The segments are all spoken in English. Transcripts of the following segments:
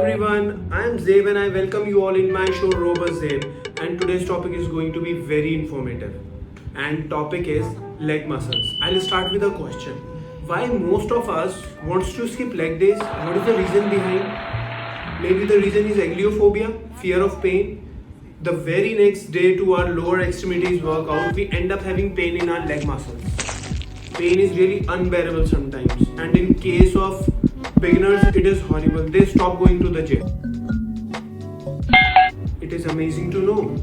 everyone, I am Zeb and I welcome you all in my show RobustZeb, and today's topic is going to be very informative and topic is leg muscles. I'll start with a question. Why most of us wants to skip leg days? What is the reason behind? Maybe the reason is agliophobia, fear of pain. The very next day to our lower extremities workout, we end up having pain in our leg muscles. Pain is really unbearable sometimes, and in case of beginners, it is horrible. They stop going to the gym. It is amazing to know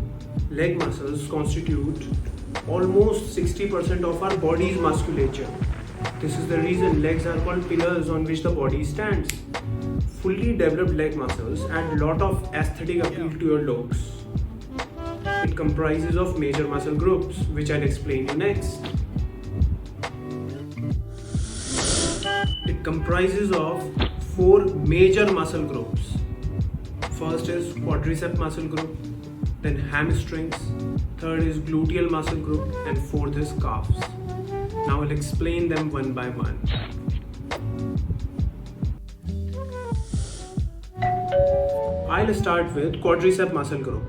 leg muscles constitute almost 60% of our body's musculature. This is the reason legs are called pillars on which the body stands. Fully developed leg muscles add a lot of aesthetic appeal to your looks. It comprises of major muscle groups, which I'll explain you next. It comprises of 4 major muscle groups. First is quadricep muscle group, then hamstrings, third is gluteal muscle group, and fourth is calves. Now I'll explain them one by one. I'll start with quadricep muscle group.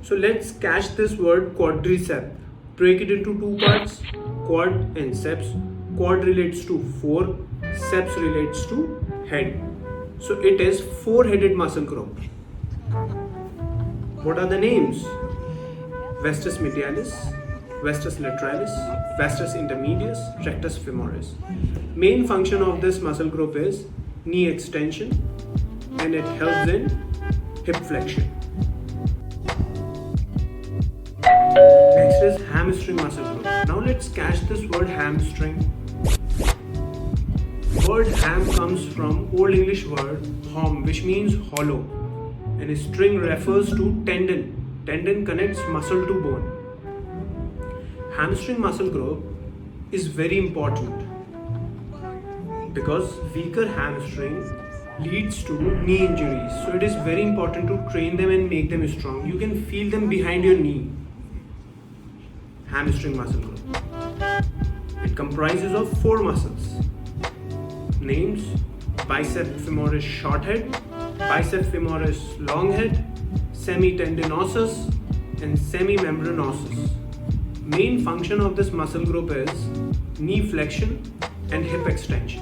So let's catch this word quadricep. Break it into 2 parts, quad and ceps. Quad relates to 4, ceps relates to head. So it is 4-headed muscle group. What are the names? Vastus medialis, vastus lateralis, vastus intermedius, rectus femoris. Main function of this muscle group is knee extension and it helps in hip flexion. Next is hamstring muscle group. Now let's catch this word hamstring. Word ham comes from Old English word hom, which means hollow, and string refers to tendon. Tendon connects muscle to bone. Hamstring muscle group is very important because weaker hamstring leads to knee injuries. So it is very important to train them and make them strong. You can feel them behind your knee. Hamstring muscle group. It comprises of 4 muscles. Names: bicep femoris short head, bicep femoris long head, semitendinosus and semimembranosus. Main function of this muscle group is knee flexion and hip extension.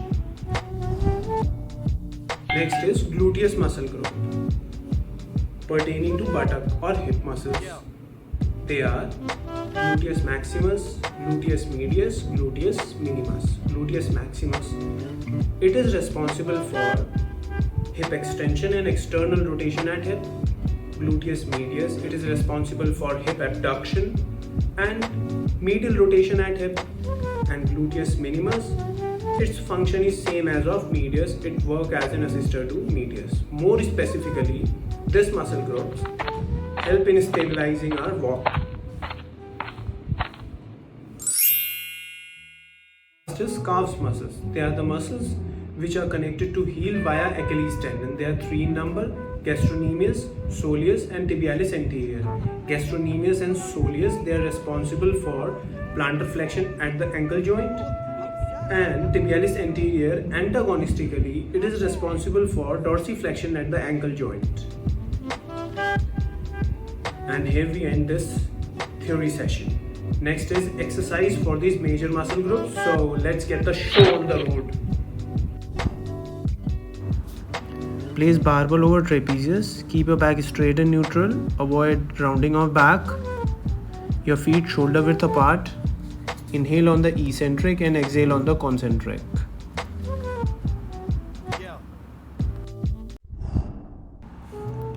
Next is gluteus muscle group, pertaining to buttock or hip muscles. They are gluteus maximus, gluteus medius, gluteus minimus. Gluteus maximus, it is responsible for hip extension and external rotation at hip. Gluteus medius, it is responsible for hip abduction and medial rotation at hip. And gluteus minimus, its function is same as of medius. It works as an assistor to medius. More specifically, this muscle groups help in stabilizing our walk. Next is calves muscles. They are the muscles which are connected to heel via Achilles tendon. They are 3 in number: gastrocnemius, soleus and tibialis anterior. Gastrocnemius and soleus, they are responsible for plantar flexion at the ankle joint, and tibialis anterior antagonistically, it is responsible for dorsiflexion at the ankle joint. And here we end this theory session. Next is exercise for these major muscle groups. So let's get the show on the road. Place barbell over trapezius. Keep your back straight and neutral. Avoid rounding of back. Your feet shoulder width apart. Inhale on the eccentric and exhale on the concentric.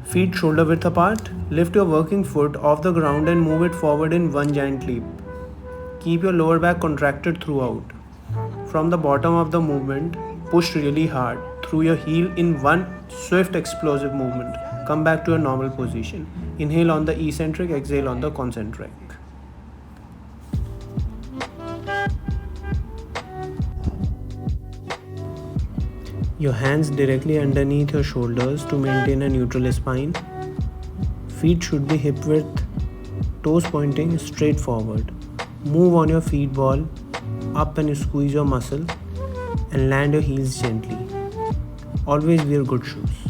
Feet shoulder width apart. Lift your working foot off the ground and move it forward in one giant leap. Keep your lower back contracted throughout. From the bottom of the movement, push really hard through your heel in one swift explosive movement. Come back to a normal position. Inhale on the eccentric, exhale on the concentric. Your hands directly underneath your shoulders to maintain a neutral spine. Feet should be hip width, toes pointing straight forward. Move on your feet ball up and squeeze your muscle and land your heels gently. Always wear good shoes.